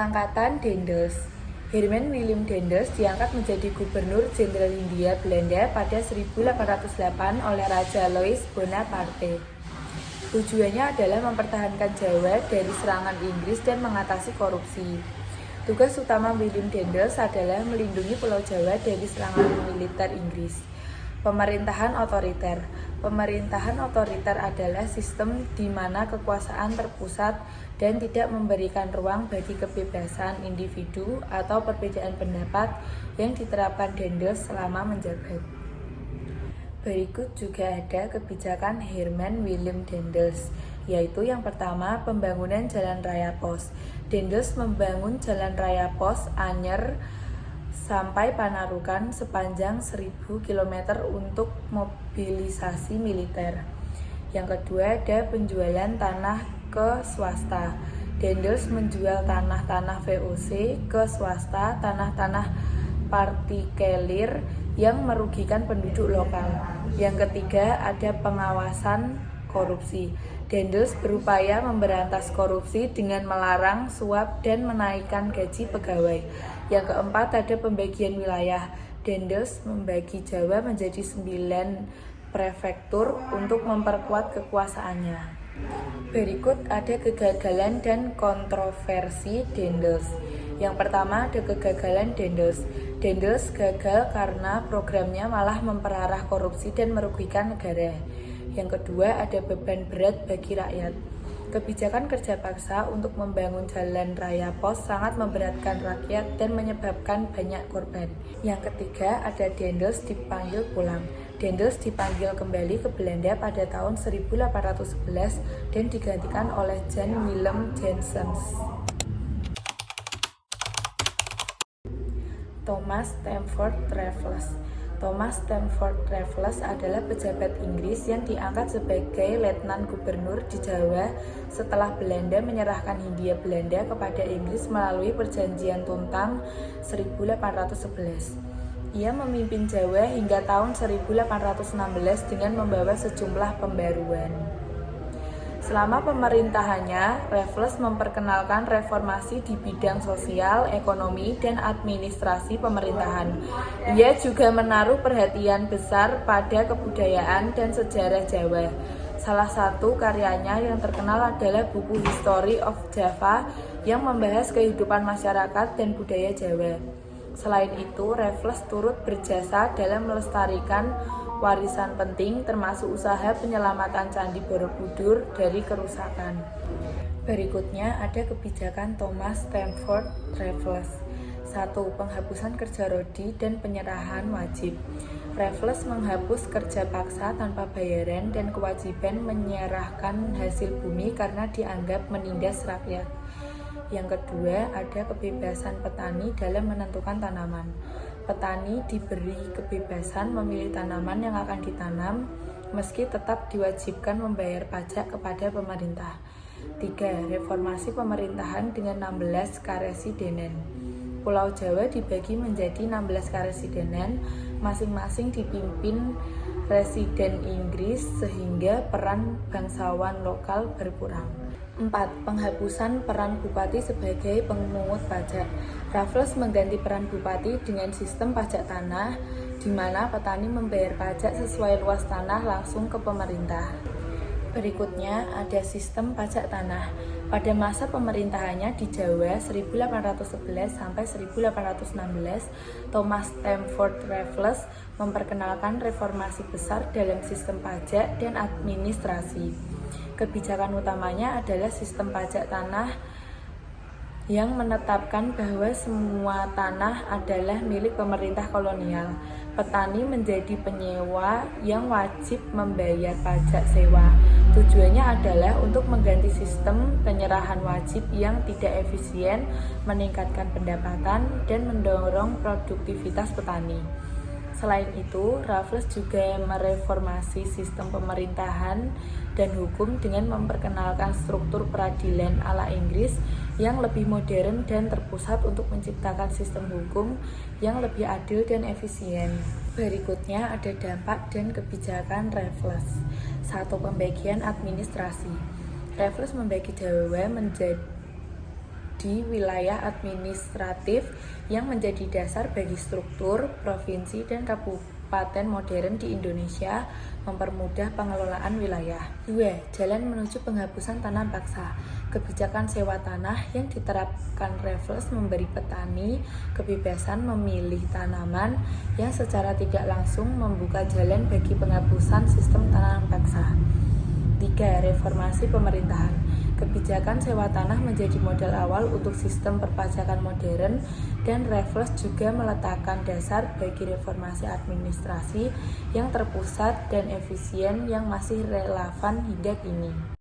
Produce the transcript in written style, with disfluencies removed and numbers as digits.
Pengangkatan Daendels. Herman Willem Daendels diangkat menjadi Gubernur Jenderal Hindia Belanda pada 1808 oleh Raja Louis Bonaparte. Tujuannya adalah mempertahankan Jawa dari serangan Inggris dan mengatasi korupsi. Tugas utama Willem Daendels adalah melindungi Pulau Jawa dari serangan militer Inggris. Pemerintahan otoriter. Pemerintahan otoriter adalah sistem di mana kekuasaan terpusat dan tidak memberikan ruang bagi kebebasan individu atau perbedaan pendapat yang diterapkan Daendels selama menjabat. Berikut juga ada kebijakan Herman Willem Daendels, yaitu yang pertama pembangunan jalan raya pos. Daendels membangun jalan raya pos Anyer sampai Panarukan sepanjang 1000 km untuk mobilisasi militer. Yang kedua ada penjualan tanah ke swasta. Daendels menjual tanah-tanah VOC ke swasta, tanah-tanah partikelir yang merugikan penduduk lokal. Yang ketiga ada pengawasan korupsi. Daendels berupaya memberantas korupsi dengan melarang suap dan menaikkan gaji pegawai. Yang keempat ada pembagian wilayah. Daendels membagi Jawa menjadi 9 prefektur untuk memperkuat kekuasaannya. Berikut ada kegagalan dan kontroversi Daendels. Yang pertama ada kegagalan Daendels. Daendels gagal karena programnya malah memperparah korupsi dan merugikan negara. Yang kedua ada beban berat bagi rakyat. Kebijakan kerja paksa untuk membangun jalan raya pos sangat memberatkan rakyat dan menyebabkan banyak korban. Yang ketiga ada Daendels dipanggil pulang. Daendels dipanggil kembali ke Belanda pada tahun 1811 dan digantikan oleh Jan Willem Janssens. Thomas Stamford Raffles. Thomas Stamford Raffles adalah pejabat Inggris yang diangkat sebagai letnan gubernur di Jawa setelah Belanda menyerahkan Hindia Belanda kepada Inggris melalui Perjanjian Tuntang 1811. Ia memimpin Jawa hingga tahun 1816 dengan membawa sejumlah pembaruan. Selama pemerintahannya, Raffles memperkenalkan reformasi di bidang sosial, ekonomi, dan administrasi pemerintahan. Ia juga menaruh perhatian besar pada kebudayaan dan sejarah Jawa. Salah satu karyanya yang terkenal adalah buku History of Java yang membahas kehidupan masyarakat dan budaya Jawa. Selain itu, Raffles turut berjasa dalam melestarikan warisan penting termasuk usaha penyelamatan Candi Borobudur dari kerusakan. Berikutnya ada kebijakan Thomas Stamford Raffles. 1. Penghapusan kerja rodi dan penyerahan wajib. Raffles menghapus kerja paksa tanpa bayaran dan kewajiban menyerahkan hasil bumi karena dianggap menindas rakyat. Yang kedua ada kebebasan petani dalam menentukan tanaman. Petani diberi kebebasan memilih tanaman yang akan ditanam meski tetap diwajibkan membayar pajak kepada pemerintah. 3. Reformasi pemerintahan dengan 16 karesidenan. Pulau Jawa dibagi menjadi 16 karesidenan, masing-masing dipimpin residen Inggris sehingga peran bangsawan lokal berkurang. 4. Penghapusan peran bupati sebagai pemungut pajak. Raffles mengganti peran bupati dengan sistem pajak tanah, di mana petani membayar pajak sesuai luas tanah langsung ke pemerintah. Berikutnya ada sistem pajak tanah. Pada masa pemerintahannya di Jawa 1811 sampai 1816, Thomas Stamford Raffles memperkenalkan reformasi besar dalam sistem pajak dan administrasi. Kebijakan utamanya adalah sistem pajak tanah yang menetapkan bahwa semua tanah adalah milik pemerintah kolonial. Petani menjadi penyewa yang wajib membayar pajak sewa. Tujuannya adalah untuk mengganti sistem penyerahan wajib yang tidak efisien, meningkatkan pendapatan, dan mendorong produktivitas petani. Selain itu, Raffles juga mereformasi sistem pemerintahan dan hukum dengan memperkenalkan struktur peradilan ala Inggris yang lebih modern dan terpusat untuk menciptakan sistem hukum yang lebih adil dan efisien. Berikutnya ada dampak dan kebijakan Raffles. 1. Pembagian administrasi. Raffles membagi Jawa menjadi di wilayah administratif yang menjadi dasar bagi struktur, provinsi, dan kabupaten modern di Indonesia, mempermudah pengelolaan wilayah. 2. Jalan menuju penghapusan tanah paksa. Kebijakan sewa tanah yang diterapkan Raffles memberi petani kebebasan memilih tanaman yang secara tidak langsung membuka jalan bagi penghapusan sistem tanah paksa. 3. Reformasi pemerintahan. Kebijakan sewa tanah menjadi modal awal untuk sistem perpajakan modern, dan Raffles juga meletakkan dasar bagi reformasi administrasi yang terpusat dan efisien yang masih relevan hingga kini.